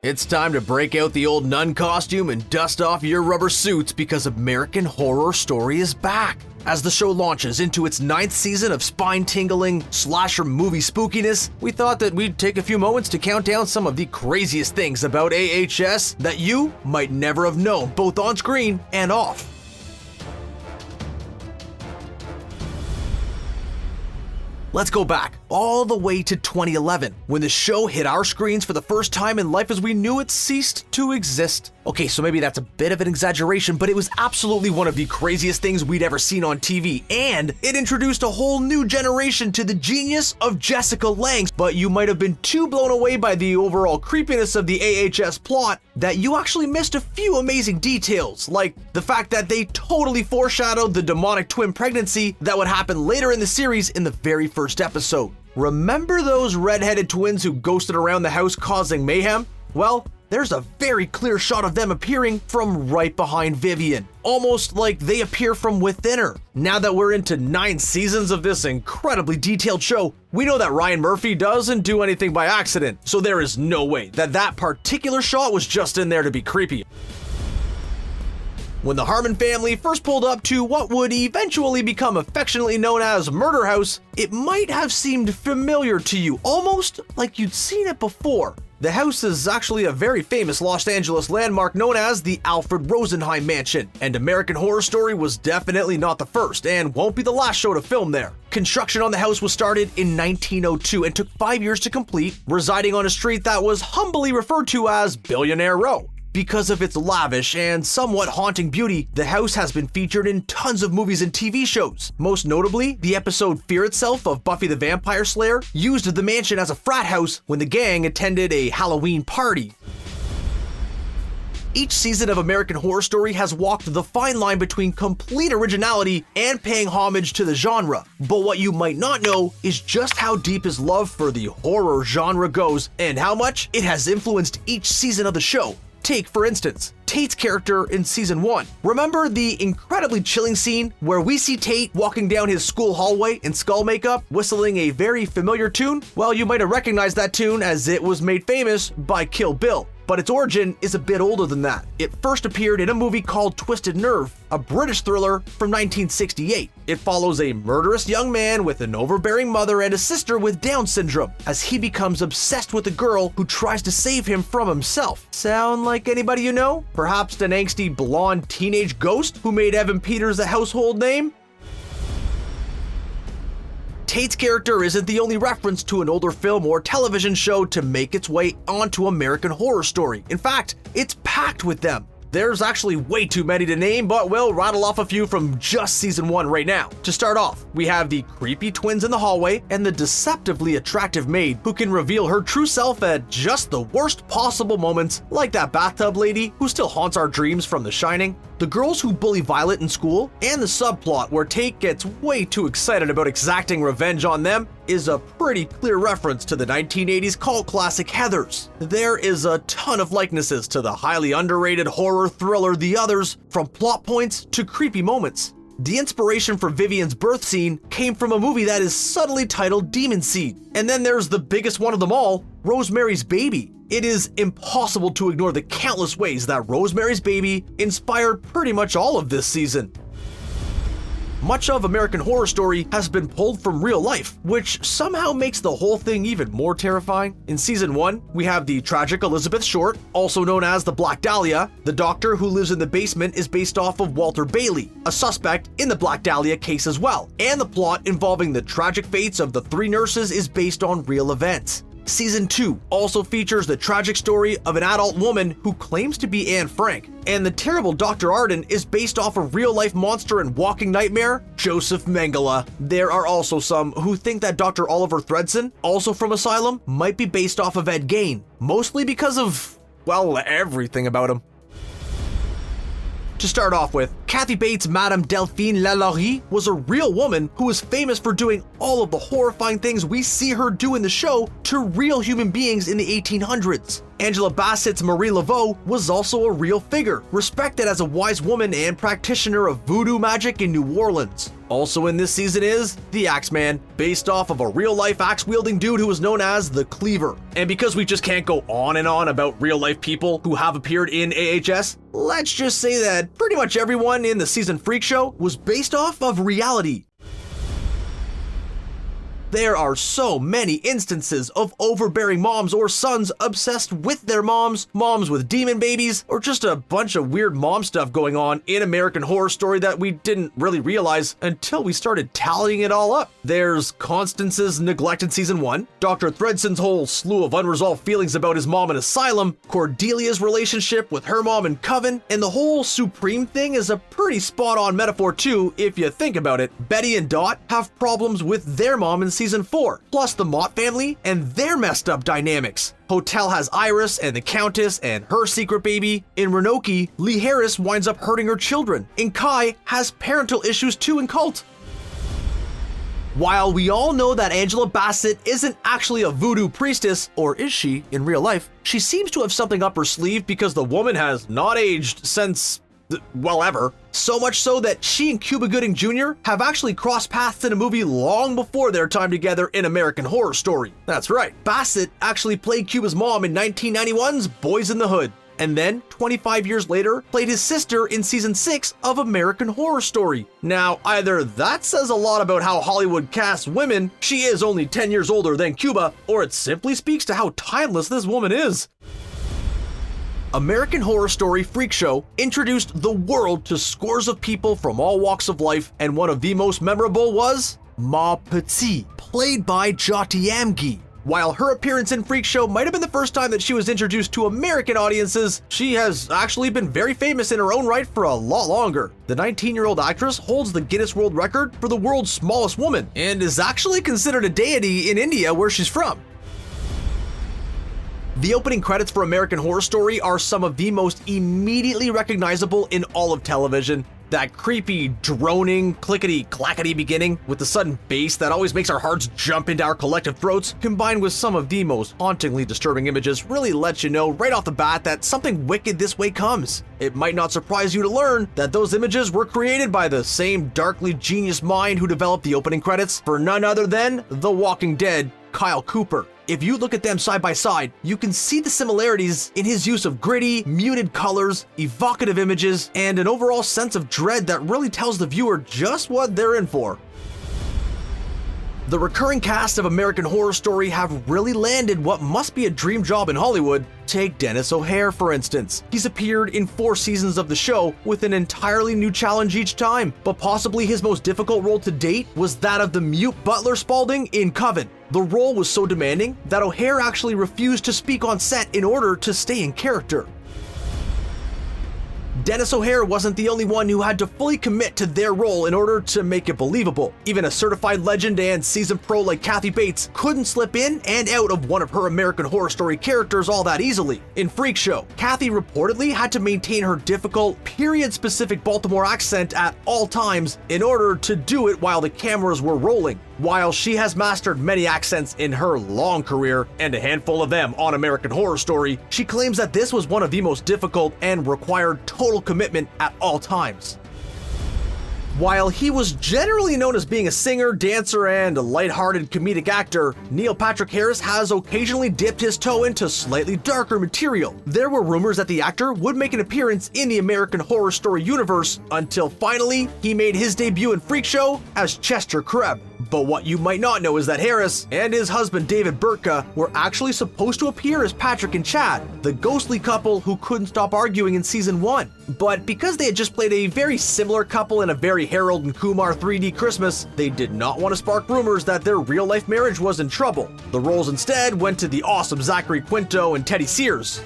It's time to break out the old nun costume and dust off your rubber suits because American Horror Story is back. As the show launches into its 9th season of spine-tingling slasher movie spookiness, we thought that we'd take a few moments to count down some of the craziest things about AHS that you might never have known, both on screen and off. Let's go back all the way to 2011, when the show hit our screens for the first time and life as we knew it ceased to exist. Okay, so maybe that's a bit of an exaggeration, but it was absolutely one of the craziest things we'd ever seen on TV, and it introduced a whole new generation to the genius of Jessica Lange. But you might have been too blown away by the overall creepiness of the AHS plot that you actually missed a few amazing details, like the fact that they totally foreshadowed the demonic twin pregnancy that would happen later in the series in the very first episode. Remember those redheaded twins who ghosted around the house causing mayhem? Well, there's a very clear shot of them appearing from right behind Vivian, almost like they appear from within her. Now that we're into 9 seasons of this incredibly detailed show, we know that Ryan Murphy doesn't do anything by accident, so there is no way that that particular shot was just in there to be creepy. When the Harmon family first pulled up to what would eventually become affectionately known as Murder House, it might have seemed familiar to you, almost like you'd seen it before. The house is actually a very famous Los Angeles landmark known as the Alfred Rosenheim Mansion, and American Horror Story was definitely not the first and won't be the last show to film there. Construction on the house was started in 1902 and took 5 years to complete, residing on a street that was humbly referred to as Billionaire Row. Because of its lavish and somewhat haunting beauty, the house has been featured in tons of movies and TV shows. Most notably, the episode Fear Itself of Buffy the Vampire Slayer used the mansion as a frat house when the gang attended a Halloween party. Each season of American Horror Story has walked the fine line between complete originality and paying homage to the genre. But what you might not know is just how deep his love for the horror genre goes and how much it has influenced each season of the show. Take, for instance, Tate's character in Season 1. Remember the incredibly chilling scene where we see Tate walking down his school hallway in skull makeup, whistling a very familiar tune? Well, you might have recognized that tune as it was made famous by Kill Bill. But its origin is a bit older than that. It first appeared in a movie called Twisted Nerve, a British thriller from 1968. It follows a murderous young man with an overbearing mother and a sister with Down syndrome, as he becomes obsessed with a girl who tries to save him from himself. Sound like anybody you know? Perhaps an angsty blonde teenage ghost who made Evan Peters a household name? Tate's character isn't the only reference to an older film or television show to make its way onto American Horror Story. In fact, it's packed with them. There's actually way too many to name, but we'll rattle off a few from just Season 1 right now. To start off, we have the creepy twins in the hallway and the deceptively attractive maid who can reveal her true self at just the worst possible moments, like that bathtub lady who still haunts our dreams from The Shining, the girls who bully Violet in school, and the subplot where Tate gets way too excited about exacting revenge on them is a pretty clear reference to the 1980s cult classic Heathers. There is a ton of likenesses to the highly underrated horror thriller The Others, from plot points to creepy moments. The inspiration for Vivian's birth scene came from a movie that is subtly titled Demon Seed. And then there's the biggest one of them all, Rosemary's Baby. It is impossible to ignore the countless ways that Rosemary's Baby inspired pretty much all of this season. Much of American Horror Story has been pulled from real life, which somehow makes the whole thing even more terrifying. In Season 1, we have the tragic Elizabeth Short, also known as the Black Dahlia. The doctor who lives in the basement is based off of Walter Bailey, a suspect in the Black Dahlia case as well, and the plot involving the tragic fates of the 3 nurses is based on real events. Season 2 also features the tragic story of an adult woman who claims to be Anne Frank, and the terrible Dr. Arden is based off a real-life monster and walking nightmare, Joseph Mengele. There are also some who think that Dr. Oliver Thredson, also from Asylum, might be based off of Ed Gein, mostly because of, well, everything about him. To start off with, Kathy Bates' Madame Delphine Lalaurie was a real woman who was famous for doing all of the horrifying things we see her do in the show to real human beings in the 1800s. Angela Bassett's Marie Laveau was also a real figure, respected as a wise woman and practitioner of voodoo magic in New Orleans. Also in this season is the Axeman, based off of a real-life axe-wielding dude who was known as the Cleaver. And because we just can't go on and on about real-life people who have appeared in AHS, let's just say that pretty much everyone in the season Freak Show was based off of reality. There are so many instances of overbearing moms or sons obsessed with their moms, moms with demon babies, or just a bunch of weird mom stuff going on in American Horror Story that we didn't really realize until we started tallying it all up. There's Constance's neglect in season 1, Dr. Thredson's whole slew of unresolved feelings about his mom in Asylum, Cordelia's relationship with her mom in Coven, and the whole Supreme thing is a pretty spot-on metaphor too if you think about it. Betty and Dot have problems with their mom in season 4, plus the Mott family and their messed up dynamics. Hotel has Iris and the Countess and her secret baby. In Renoki, Lee Harris winds up hurting her children. And Kai has parental issues too in Cult. While we all know that Angela Bassett isn't actually a voodoo priestess, or is she in real life, she seems to have something up her sleeve because the woman has not aged since, well, ever. So much so that she and Cuba Gooding Jr. have actually crossed paths in a movie long before their time together in American Horror Story. That's right, Bassett actually played Cuba's mom in 1991's Boys in the Hood, and then 25 years later played his sister in season 6 of American Horror Story. Now, either that says a lot about how Hollywood casts women, she is only 10 years older than Cuba, or it simply speaks to how timeless this woman is. American Horror Story Freak Show introduced the world to scores of people from all walks of life, and one of the most memorable was Ma Petit, played by Jyoti Amge. While her appearance in Freak Show might have been the first time that she was introduced to American audiences, she has actually been very famous in her own right for a lot longer. The 19-year-old actress holds the Guinness World Record for the world's smallest woman, and is actually considered a deity in India where she's from. The opening credits for American Horror Story are some of the most immediately recognizable in all of television. That creepy, droning, clickety-clackety beginning with the sudden bass that always makes our hearts jump into our collective throats, combined with some of the most hauntingly disturbing images, really lets you know right off the bat that something wicked this way comes. It might not surprise you to learn that those images were created by the same darkly genius mind who developed the opening credits for none other than The Walking Dead, Kyle Cooper. If you look at them side by side, you can see the similarities in his use of gritty, muted colors, evocative images, and an overall sense of dread that really tells the viewer just what they're in for. The recurring cast of American Horror Story have really landed what must be a dream job in Hollywood. Take Dennis O'Hare, for instance. He's appeared in 4 seasons of the show with an entirely new challenge each time, but possibly his most difficult role to date was that of the mute Butler Spaulding in Coven. The role was so demanding that O'Hare actually refused to speak on set in order to stay in character. Dennis O'Hare wasn't the only one who had to fully commit to their role in order to make it believable. Even a certified legend and seasoned pro like Kathy Bates couldn't slip in and out of one of her American Horror Story characters all that easily. In Freak Show, Kathy reportedly had to maintain her difficult, period-specific Baltimore accent at all times in order to do it while the cameras were rolling. While she has mastered many accents in her long career, and a handful of them on American Horror Story, she claims that this was one of the most difficult and required total commitment at all times. While he was generally known as being a singer, dancer, and a lighthearted comedic actor, Neil Patrick Harris has occasionally dipped his toe into slightly darker material. There were rumors that the actor would make an appearance in the American Horror Story universe, until finally he made his debut in Freak Show as Chester Krebs. But what you might not know is that Harris and his husband David Burtka were actually supposed to appear as Patrick and Chad, the ghostly couple who couldn't stop arguing in season 1. But because they had just played a very similar couple in a very Harold and Kumar 3D Christmas, they did not want to spark rumors that their real-life marriage was in trouble. The roles instead went to the awesome Zachary Quinto and Teddy Sears.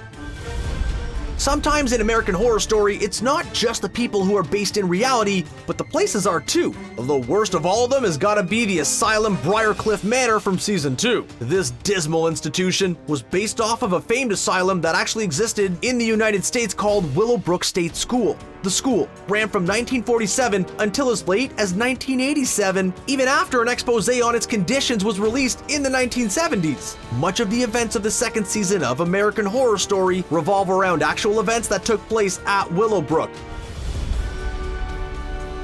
Sometimes in American Horror Story, it's not just the people who are based in reality, but the places are too. The worst of all of them has gotta be the Asylum Briarcliff Manor from season 2. This dismal institution was based off of a famed asylum that actually existed in the United States called Willowbrook State School. The School ran from 1947 until as late as 1987, even after an expose on its conditions was released in the 1970s. Much of the events of the second season of American Horror Story revolve around actual events that took place at Willowbrook.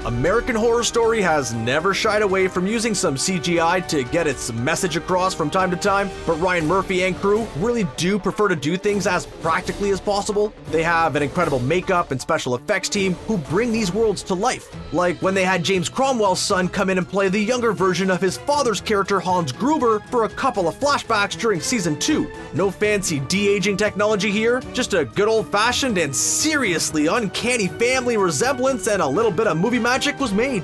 American Horror Story has never shied away from using some CGI to get its message across from time to time, but Ryan Murphy and crew really do prefer to do things as practically as possible. They have an incredible makeup and special effects team who bring these worlds to life, like when they had James Cromwell's son come in and play the younger version of his father's character Hans Gruber for a couple of flashbacks during season 2. No fancy de-aging technology here, just a good old-fashioned and seriously uncanny family resemblance, and a little bit of movie magic was made.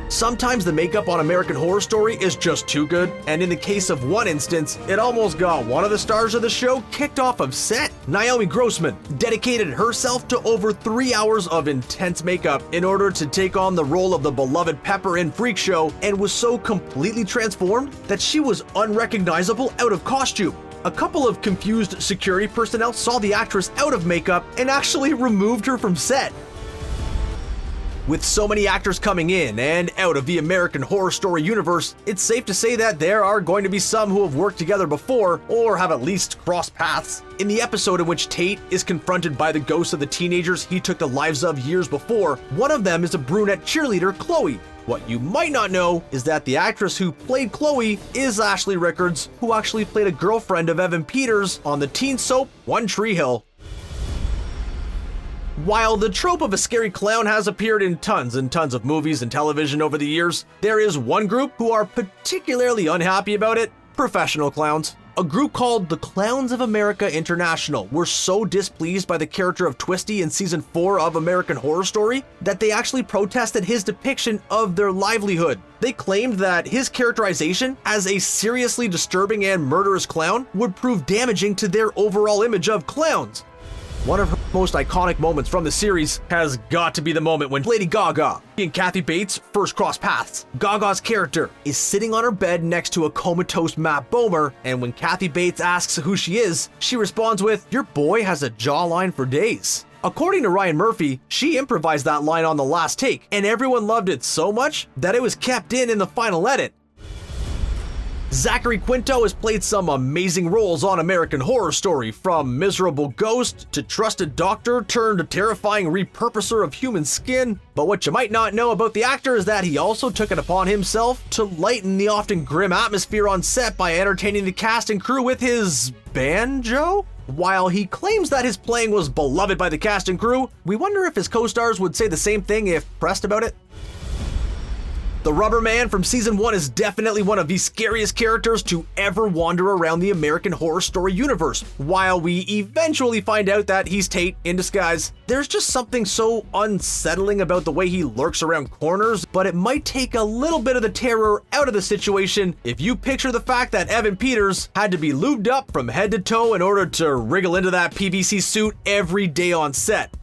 Sometimes the makeup on American Horror Story is just too good, and in the case of one instance, it almost got one of the stars of the show kicked off of set. Naomi Grossman dedicated herself to over 3 hours of intense makeup in order to take on the role of the beloved Pepper in Freak Show, and was so completely transformed that she was unrecognizable out of costume. A couple of confused security personnel saw the actress out of makeup and actually removed her from set. With so many actors coming in and out of the American Horror Story universe, it's safe to say that there are going to be some who have worked together before or have at least crossed paths. In the episode in which Tate is confronted by the ghosts of the teenagers he took the lives of years before, one of them is a brunette cheerleader, Chloe. What you might not know is that the actress who played Chloe is Ashley Rickards, who actually played a girlfriend of Evan Peters on the teen soap One Tree Hill. While the trope of a scary clown has appeared in tons and tons of movies and television over the years, there is one group who are particularly unhappy about it: professional clowns. A group called the Clowns of America International were so displeased by the character of Twisty in season 4 of American Horror Story that they actually protested his depiction of their livelihood. They claimed that his characterization as a seriously disturbing and murderous clown would prove damaging to their overall image of clowns. One of her most iconic moments from the series has got to be the moment when Lady Gaga and Kathy Bates first cross paths. Gaga's character is sitting on her bed next to a comatose Matt Bomer, and when Kathy Bates asks who she is, she responds with, "Your boy has a jawline for days." According to Ryan Murphy, she improvised that line on the last take, and everyone loved it so much that it was kept in the final edit. Zachary Quinto has played some amazing roles on American Horror Story, from miserable ghost to trusted doctor turned terrifying repurposer of human skin. But what you might not know about the actor is that he also took it upon himself to lighten the often grim atmosphere on set by entertaining the cast and crew with his banjo. While he claims that his playing was beloved by the cast and crew, we wonder if his co-stars would say the same thing if pressed about it. The Rubber Man from season 1 is definitely one of the scariest characters to ever wander around the American Horror Story universe. While we eventually find out that he's Tate in disguise, there's just something so unsettling about the way he lurks around corners, but it might take a little bit of the terror out of the situation if you picture the fact that Evan Peters had to be lubed up from head to toe in order to wriggle into that PVC suit every day on set.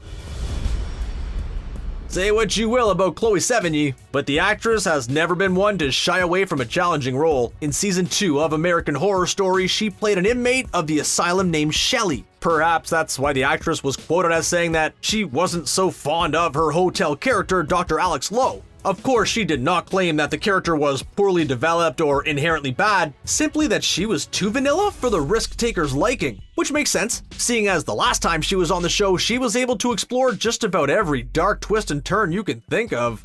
Say what you will about Chloe Sevigny, but the actress has never been one to shy away from a challenging role. In season 2 of American Horror Story, she played an inmate of the asylum named Shelley. Perhaps that's why the actress was quoted as saying that she wasn't so fond of her hotel character, Dr. Alex Lowe. Of course, she did not claim that the character was poorly developed or inherently bad, simply that she was too vanilla for the risk-taker's liking. Which makes sense, seeing as the last time she was on the show, she was able to explore just about every dark twist and turn you can think of.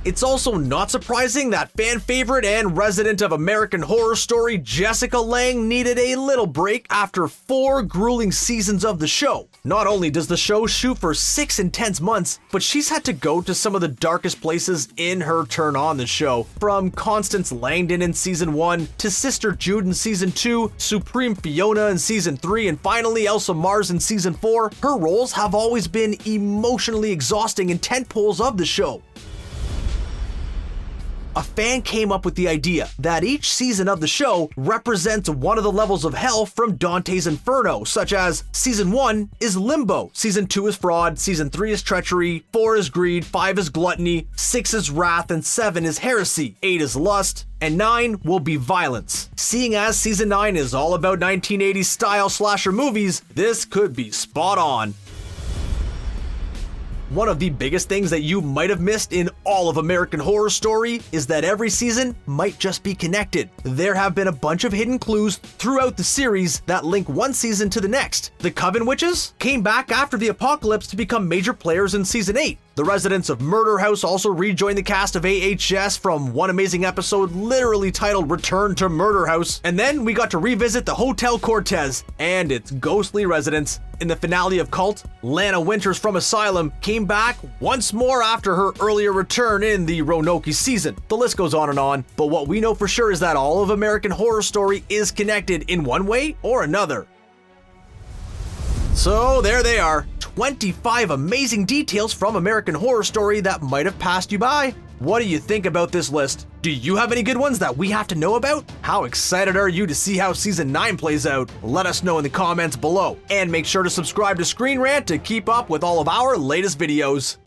It's also not surprising that fan favorite and resident of American Horror Story, Jessica Lange, needed a little break after 4 grueling seasons of the show. Not only does the show shoot for 6 intense months, but she's had to go to some of the darkest places in her turn on the show. From Constance Langdon in season 1, to Sister Jude in season 2, Supreme Fiona in season 3, and finally Elsa Mars in season 4, her roles have always been emotionally exhausting and tentpoles of the show. a fan came up with the idea that each season of the show represents one of the levels of hell from Dante's Inferno, such as Season 1 is Limbo, Season 2 is Fraud, Season 3 is Treachery, 4 is Greed, 5 is Gluttony, 6 is Wrath, and 7 is Heresy, 8 is Lust, and 9 will be Violence. Seeing as Season 9 is all about 1980s style slasher movies, this could be spot on. One of the biggest things that you might have missed in all of American Horror Story is that every season might just be connected. There have been a bunch of hidden clues throughout the series that link one season to the next. The Coven Witches came back after the apocalypse to become major players in Season 8. The residents of Murder House also rejoined the cast of AHS from one amazing episode literally titled Return to Murder House. And then we got to revisit the Hotel Cortez and its ghostly residents. In the finale of Cult, Lana Winters from Asylum came back once more after her earlier return in the Roanoke season. The list goes on, but what we know for sure is that all of American Horror Story is connected in one way or another. So there they are, 25 amazing details from American Horror Story that might have passed you by. What do you think about this list? Do you have any good ones that we have to know about? How excited are you to see how Season 9 plays out? Let us know in the comments below. And make sure to subscribe to Screen Rant to keep up with all of our latest videos.